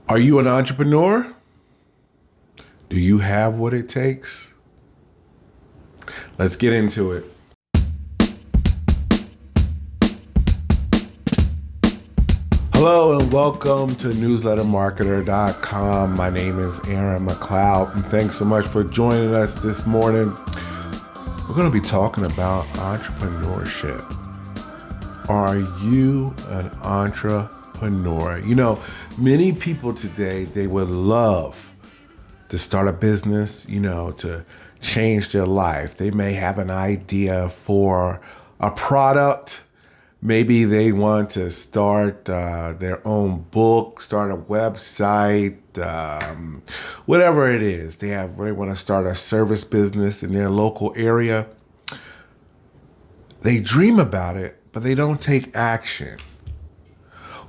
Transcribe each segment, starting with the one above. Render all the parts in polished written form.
Are you an entrepreneur? Do you have what it takes? Let's get into it. Hello and welcome to newslettermarketer.com. My name is Aaron McLeod, and thanks so much for joining us this morning. We're going to be talking about entrepreneurship. Are you an entrepreneur? You know, many people today, they would love to start a business, to change their life. They may have an idea for a product. Maybe they want to start their own book, start a website, whatever it is. They want to start a service business in their local area. They dream about it, but they don't take action.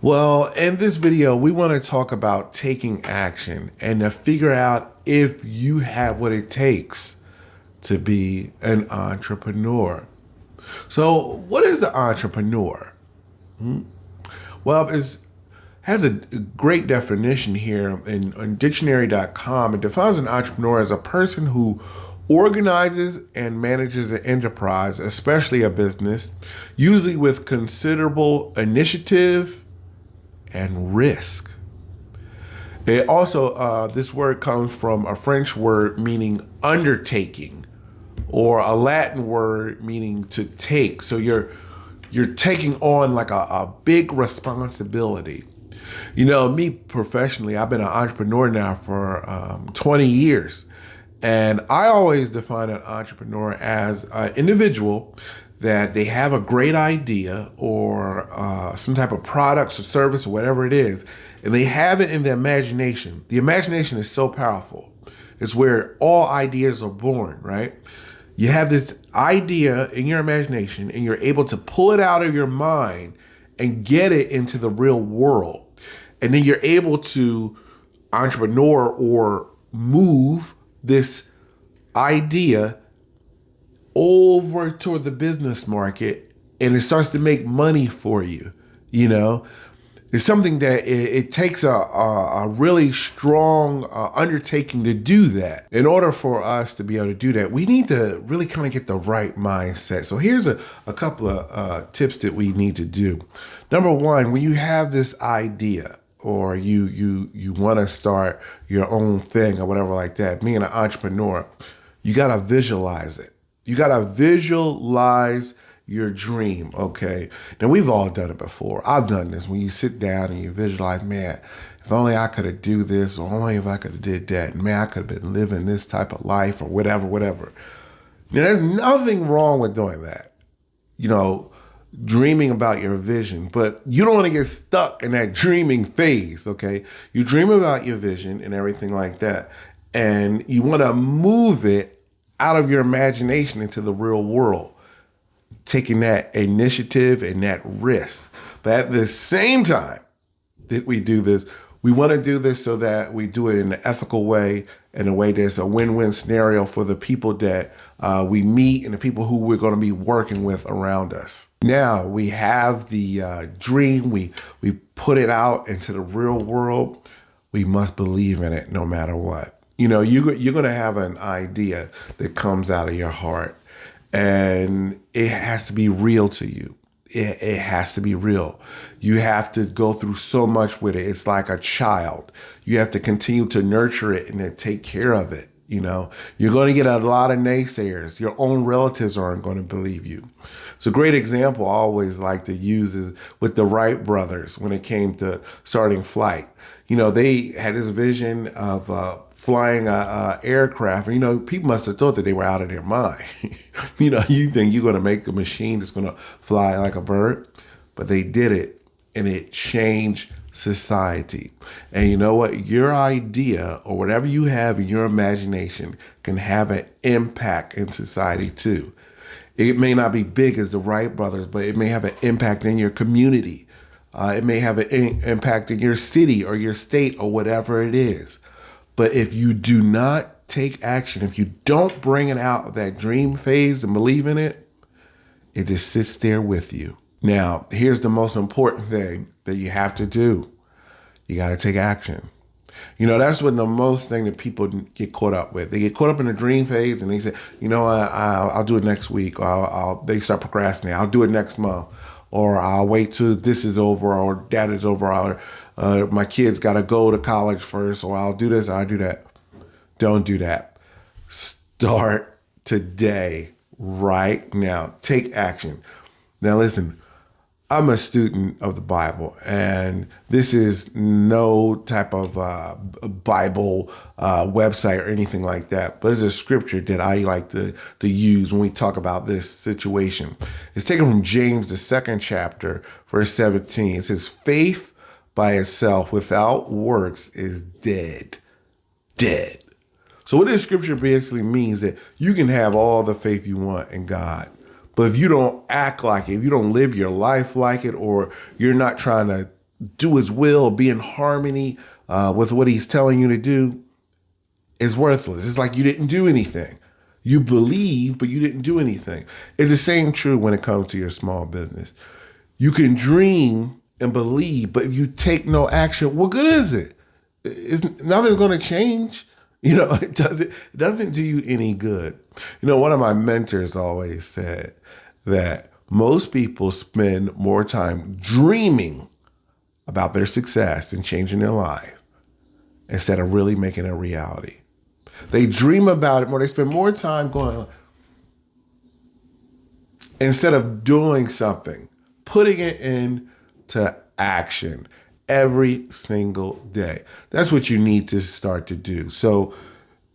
Well, in this video, we want to talk about taking action and to figure out if you have what it takes to be an entrepreneur. So what is the entrepreneur? Well, it has a great definition here in dictionary.com. It defines an entrepreneur as a person who organizes and manages an enterprise, especially a business, usually with considerable initiative and risk. It also, this word comes from a French word meaning undertaking, or a Latin word meaning to take. So you're taking on like a big responsibility. You know, me professionally, I've been an entrepreneur now for 20 years. And I always define an entrepreneur as an individual that they have a great idea or some type of products or service or whatever it is, and they have it in their imagination. The imagination is so powerful. It's where all ideas are born, right? You have this idea in your imagination and you're able to pull it out of your mind and get it into the real world. And then you're able to entrepreneur or move this idea over toward the business market, and it starts to make money for you. You know, it's something that it takes a really strong undertaking to do that. In order for us to be able to do that, we need to really kind of get the right mindset. So here's a couple of tips that we need to do. Number one, when you have this idea, or you want to start your own thing or whatever like that, being an entrepreneur, you got to visualize it. You got to visualize your dream, okay? Now, we've all done it before. I've done this. When you sit down and you visualize, man, if only I could have do this, or only if I could have did that, man, I could have been living this type of life or whatever. Now, there's nothing wrong with doing that. You know, dreaming about your vision, but you don't want to get stuck in that dreaming phase, okay? You dream about your vision and everything like that, and you want to move it out of your imagination into the real world, taking that initiative and that risk. But at the same time that we do this, we want to do this so that we do it in an ethical way, in a way that's a win-win scenario for the people that we meet and the people who we're going to be working with around us. Now we have the dream, we put it out into the real world. We must believe in it no matter what. You know, you're going to have an idea that comes out of your heart, and it has to be real to you. It has to be real. You have to go through so much with it. It's like a child. You have to continue to nurture it and then take care of it. You know, you're going to get a lot of naysayers. Your own relatives aren't going to believe you. So a great example I always like to use is with the Wright brothers when it came to starting flight. You know, they had this vision of flying a aircraft. And, you know, people must have thought that they were out of their mind. You know, you think you're going to make a machine that's going to fly like a bird, but they did it, and it changed society. And you know what? Your idea or whatever you have in your imagination can have an impact in society too. It may not be big as the Wright brothers, but it may have an impact in your community. It may have an impact in your city or your state or whatever it is. But if you do not take action, if you don't bring it out of that dream phase and believe in it, it just sits there with you. Now, here's the most important thing that you have to do. You got to take action. That's what the most thing that people get caught up with. They get caught up in the dream phase, and they say, I'll do it next week. Or they start procrastinating. I'll do it next month, or I'll wait till this is over, or that is over, or my kids got to go to college first, or I'll do this, or I'll do that. Don't do that. Start today, right now. Take action. Now, listen. I'm a student of the Bible, and this is no type of Bible website or anything like that, but it's a scripture that I like to use when we talk about this situation. It's taken from James, the 2nd chapter, verse 17. It says, faith by itself without works is dead. Dead. So what this scripture basically means that you can have all the faith you want in God, but if you don't act like it, if you don't live your life like it, or you're not trying to do his will, be in harmony with what he's telling you to do, it's worthless. It's like you didn't do anything. You believe, but you didn't do anything. It's the same true when it comes to your small business. You can dream and believe, but if you take no action, what good is it? Nothing's going to change. It doesn't do you any good. One of my mentors always said that most people spend more time dreaming about their success and changing their life instead of really making it a reality. They dream about it more. They spend more time going, instead of doing something, putting it into action every single day. That's what you need to start to do. So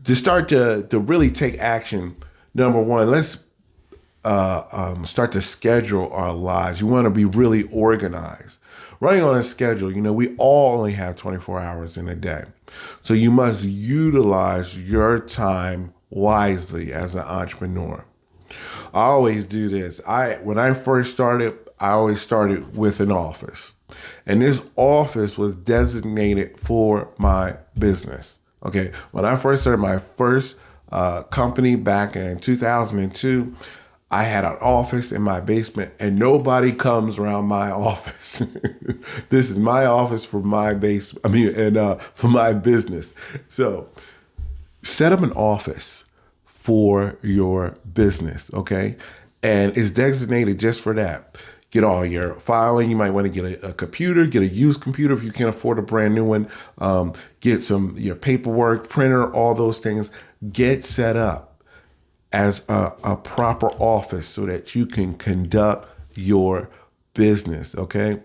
to start to really take action, number one, let's start to schedule our lives. You want to be really organized. Running on a schedule, we all only have 24 hours in a day. So you must utilize your time wisely as an entrepreneur. I always do this. When I first started, I always started with an office. And this office was designated for my business. Okay. When I first started my first company back in 2002, I had an office in my basement, and nobody comes around my office. This is my office for my for my business. So set up an office for your business. Okay. And it's designated just for that. Get all your filing. You might want to get a computer, get a used computer if you can't afford a brand new one. Get your paperwork, printer, all those things. Get set up as a proper office so that you can conduct your business, okay?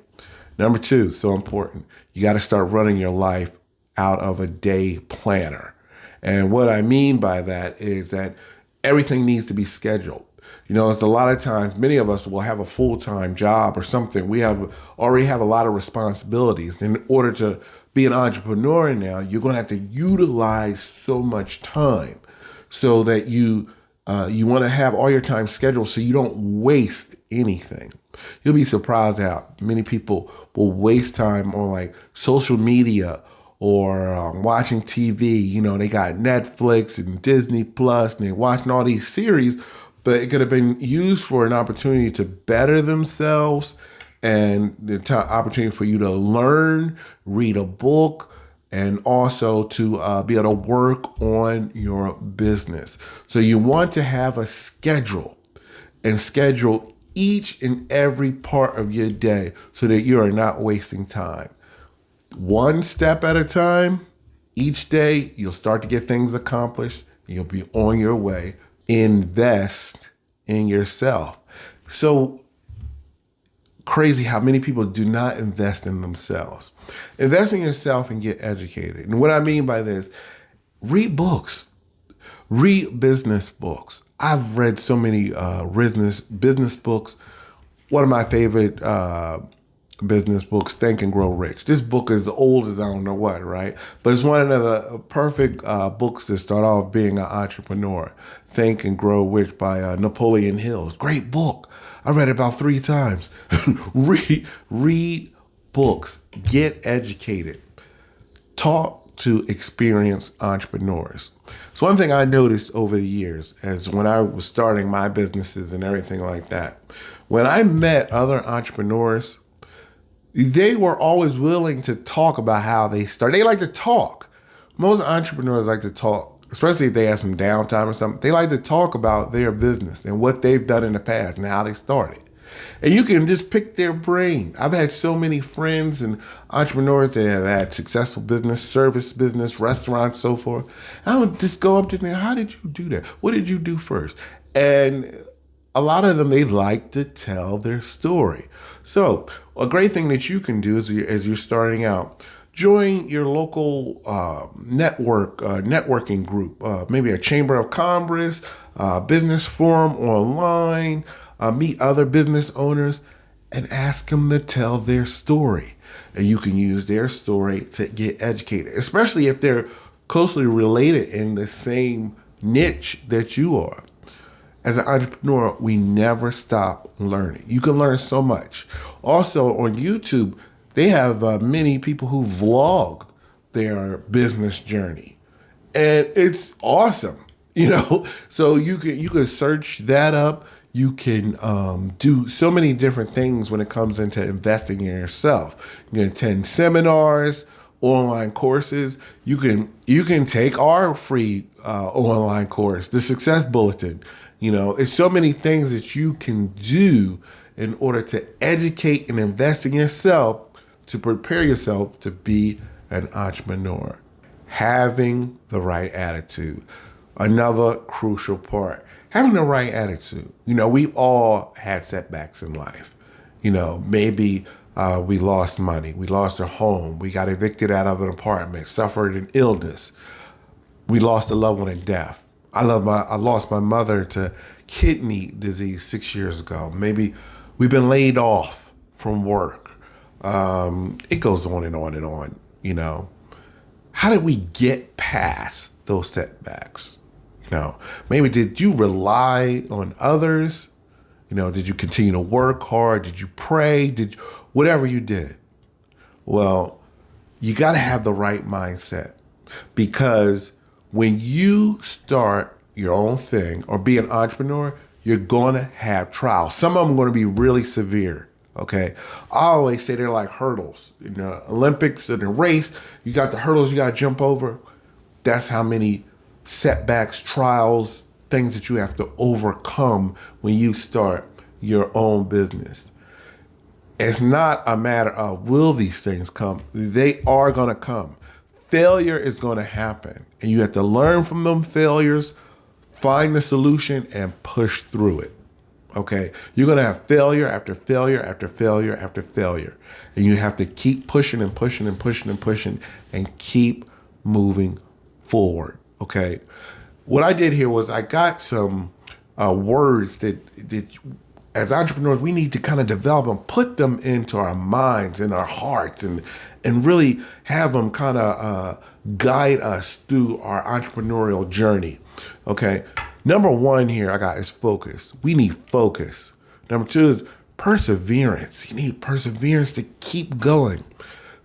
Number two, so important. You got to start running your life out of a day planner. And what I mean by that is that everything needs to be scheduled. It's a lot of times, many of us will have a full-time job or something. We already have a lot of responsibilities. In order to be an entrepreneur now, you're going to have to utilize so much time so that you want to have all your time scheduled so you don't waste anything. You'll be surprised how many people will waste time on like social media or watching TV. They got Netflix and Disney Plus and they're watching all these series, but it could have been used for an opportunity to better themselves and the opportunity for you to learn, read a book, and also to be able to work on your business. So you want to have a schedule and schedule each and every part of your day so that you are not wasting time. One step at a time, each day, you'll start to get things accomplished. You'll be on your way. Invest in yourself. So crazy how many people do not invest in themselves. Invest in yourself and get educated. And what I mean by this, read books, read business books. I've read so many business books. One of my favorite business books, Think and Grow Rich. This book is old as I don't know what, right? But it's one of the perfect books to start off being an entrepreneur. Think and Grow Rich by Napoleon Hill. Great book. I read it about 3 times. Read books. Get educated. Talk to experienced entrepreneurs. So one thing I noticed over the years as when I was starting my businesses and everything like that, when I met other entrepreneurs, they were always willing to talk about how they started. They like to talk. Most entrepreneurs like to talk, especially if they have some downtime or something. They like to talk about their business and what they've done in the past and how they started. And you can just pick their brain. I've had so many friends and entrepreneurs that have had successful business, service business, restaurants, so forth. I would just go up to them, how did you do that? What did you do first? And a lot of them, they like to tell their story. So a great thing that you can do as you're starting out, join your local networking group, maybe a chamber of commerce, business forum online, meet other business owners and ask them to tell their story. And you can use their story to get educated, especially if they're closely related in the same niche that you are. As an entrepreneur, we never stop learning. You can learn so much. Also on YouTube, they have many people who vlog their business journey, and it's awesome. So you can search that up. You can do so many different things when it comes into investing in yourself. You can attend seminars, online courses. You can take our free online course, the Success Bulletin. It's so many things that you can do in order to educate and invest in yourself to prepare yourself to be an entrepreneur. Having the right attitude, another crucial part. Having the right attitude. We've all had setbacks in life. Maybe we lost money, we lost our home, we got evicted out of an apartment, suffered an illness, we lost a loved one in death. I lost my mother to kidney disease 6 years ago. Maybe we've been laid off from work. It goes on and on and on. How did we get past those setbacks? Maybe did you rely on others? Did you continue to work hard? Did you pray? Whatever you did? Well, you got to have the right mindset, because when you start your own thing or be an entrepreneur, you're going to have trials. Some of them are going to be really severe. Okay. I always say they're like hurdles. In the Olympics, in a race, you got the hurdles you got to jump over. That's how many setbacks, trials, things that you have to overcome when you start your own business. It's not a matter of will these things come. They are going to come. Failure is going to happen. And you have to learn from them failures, find the solution, and push through it. Okay, you're going to have failure after failure after failure after failure. And you have to keep pushing and pushing and pushing and pushing and keep moving forward. Okay, what I did here was I got some words that as entrepreneurs, we need to kind of develop and put them into our minds and our hearts and really have them kind of guide us through our entrepreneurial journey. Okay. Number one here I got is focus. We need focus. Number two is perseverance. You need perseverance to keep going.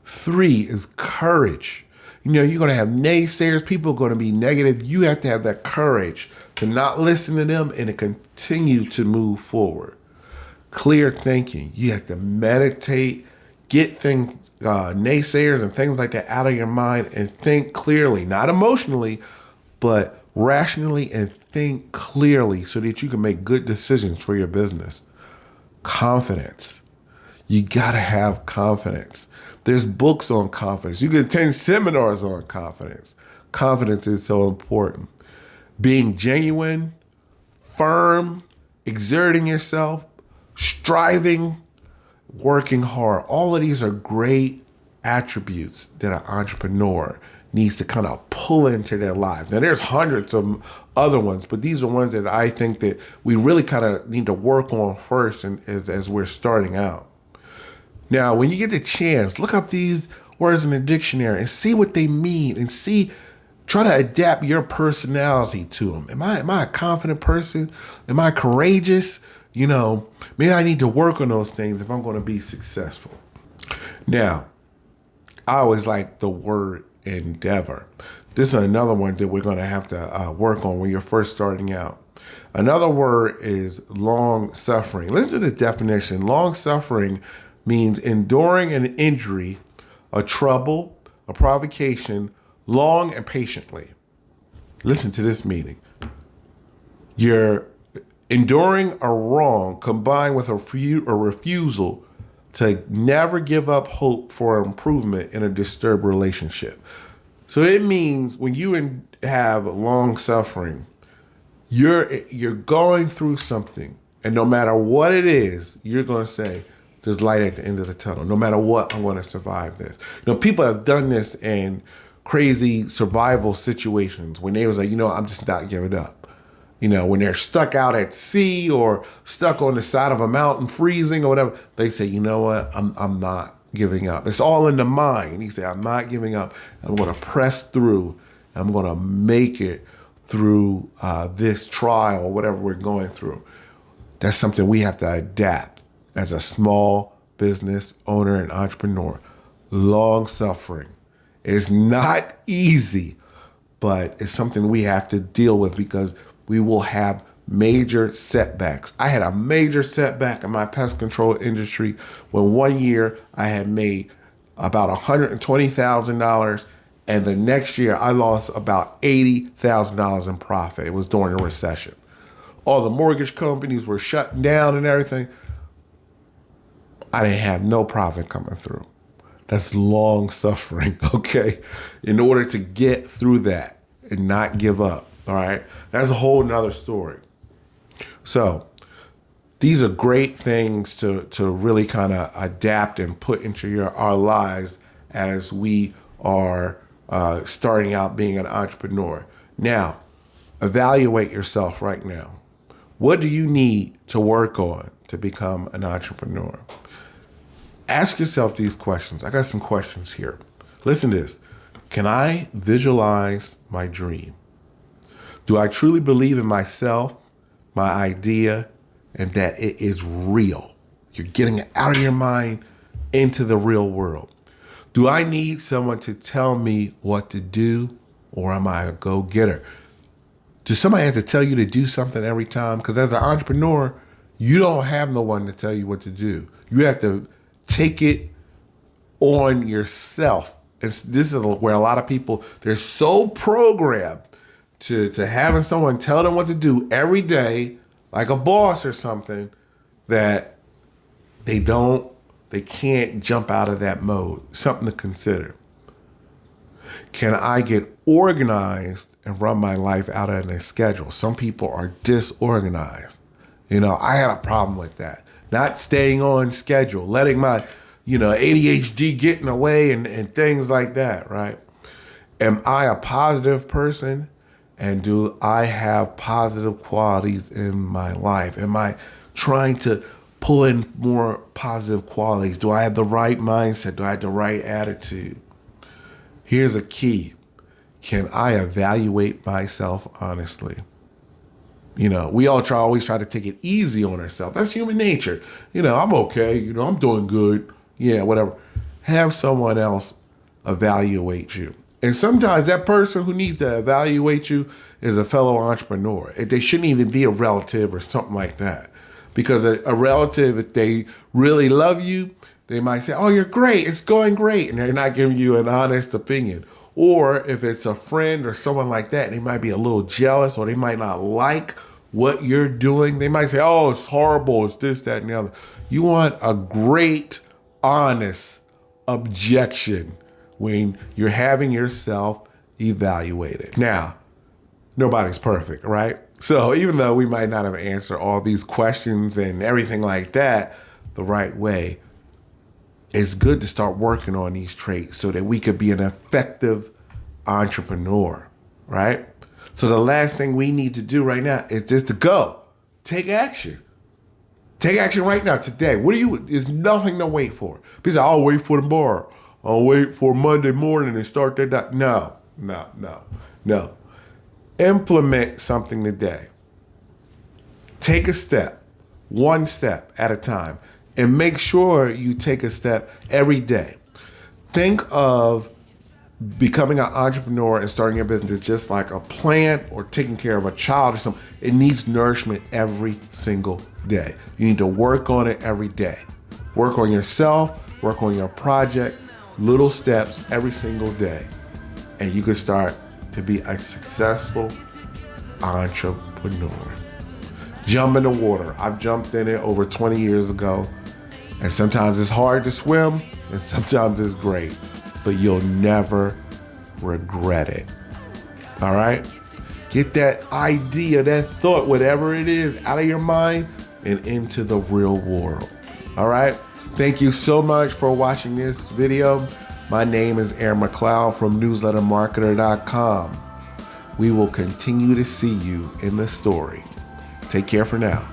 3 is courage. You're going to have naysayers. People are going to be negative. You have to have that courage to not listen to them and to continue to move forward. Clear thinking. You have to meditate, get things, naysayers and things like that out of your mind and think clearly, not emotionally, but rationally, and think clearly so that you can make good decisions for your business. Confidence. You got to have confidence. There's books on confidence. You can attend seminars on confidence. Confidence is so important. Being genuine, firm, exerting yourself, striving, working hard. All of these are great attributes that an entrepreneur needs to kind of pull into their lives. Now, there's hundreds of other ones, but these are ones that I think that we really kind of need to work on first as we're starting out. Now, when you get the chance, look up these words in the dictionary and see what they mean and try to adapt your personality to them. Am I a confident person? Am I courageous? Maybe I need to work on those things if I'm going to be successful. Now, I always like the word endeavor. This is another one that we're going to have to work on when you're first starting out. Another word is long suffering. Listen to the definition. Long suffering means enduring an injury, a trouble, a provocation long and patiently. Listen to this meaning. You're enduring a wrong combined with a refusal to never give up hope for improvement in a disturbed relationship. So it means when you have long suffering, you're going through something, and no matter what it is, you're going to say, there's light at the end of the tunnel. No matter what, I'm going to survive this. People have done this in crazy survival situations when they was like, I'm just not giving up. When they're stuck out at sea or stuck on the side of a mountain freezing or whatever, they say, you know what, I'm not giving up. It's all in the mind. He said, I'm not giving up. I'm going to press through. I'm going to make it through this trial or whatever we're going through. That's something we have to adapt as a small business owner and entrepreneur. Long suffering is not easy, but it's something we have to deal with because we will have major setbacks. I had a major setback in my pest control industry when one year I had made about $120,000, and the next year I lost about $80,000 in profit. It was during a recession. All the mortgage companies were shutting down and everything. I didn't have no profit coming through. That's long suffering, okay? In order to get through that and not give up, all right? That's a whole nother story. So these are great things to really kind of adapt and put into our lives as we are starting out being an entrepreneur. Now, evaluate yourself right now. What do you need to work on to become an entrepreneur? Ask yourself these questions. I got some questions here. Listen to this. Can I visualize my dream? Do I truly believe in myself, my idea, and that it is real? You're getting it out of your mind into the real world. Do I need someone to tell me what to do, or am I a go-getter? Does somebody have to tell you to do something every time? Because as an entrepreneur, you don't have no one to tell you what to do. You have to take it on yourself. And this is where a lot of people, they're so programmed to having someone tell them what to do every day, like a boss or something, that they can't jump out of that mode. Something to consider. Can I get organized and run my life out on a schedule? Some people are disorganized. I had a problem with that. Not staying on schedule, letting my, ADHD get in the way and things like that, right? Am I a positive person? And do I have positive qualities in my life? Am I trying to pull in more positive qualities? Do I have the right mindset? Do I have the right attitude? Here's a key. Can I evaluate myself honestly? We always try to take it easy on ourselves. That's human nature. I'm okay. I'm doing good. Yeah, whatever. Have someone else evaluate you. And sometimes that person who needs to evaluate you is a fellow entrepreneur. They shouldn't even be a relative or something like that. Because a relative, if they really love you, they might say, oh, you're great. It's going great. And they're not giving you an honest opinion. Or if it's a friend or someone like that, they might be a little jealous, or they might not like what you're doing. They might say, oh, it's horrible. It's this, that, and the other. You want a great, honest objection when you're having yourself evaluated. Now, nobody's perfect, right? So even though we might not have answered all these questions and everything like that the right way, it's good to start working on these traits so that we could be an effective entrepreneur, right? So the last thing we need to do right now is just to go. Take action. Take action right now, today. There's nothing to wait for. Because I'll wait for tomorrow. I'll wait for Monday morning and start that. No. Implement something today. Take a step, one step at a time, and make sure you take a step every day. Think of becoming an entrepreneur and starting your business just like a plant or taking care of a child or something. It needs nourishment every single day. You need to work on it every day. Work on yourself, work on your project, little steps every single day. and you can start to be a successful entrepreneur. Jump in the water. I've jumped in it over 20 years ago, and sometimes it's hard to swim and sometimes it's great, but you'll never regret it. All right? Get that idea, that thought, whatever it is, out of your mind and into the real world. All right? Thank you so much for watching this video. My name is Aaron McLeod from newslettermarketer.com. We will continue to see you in the story. Take care for now.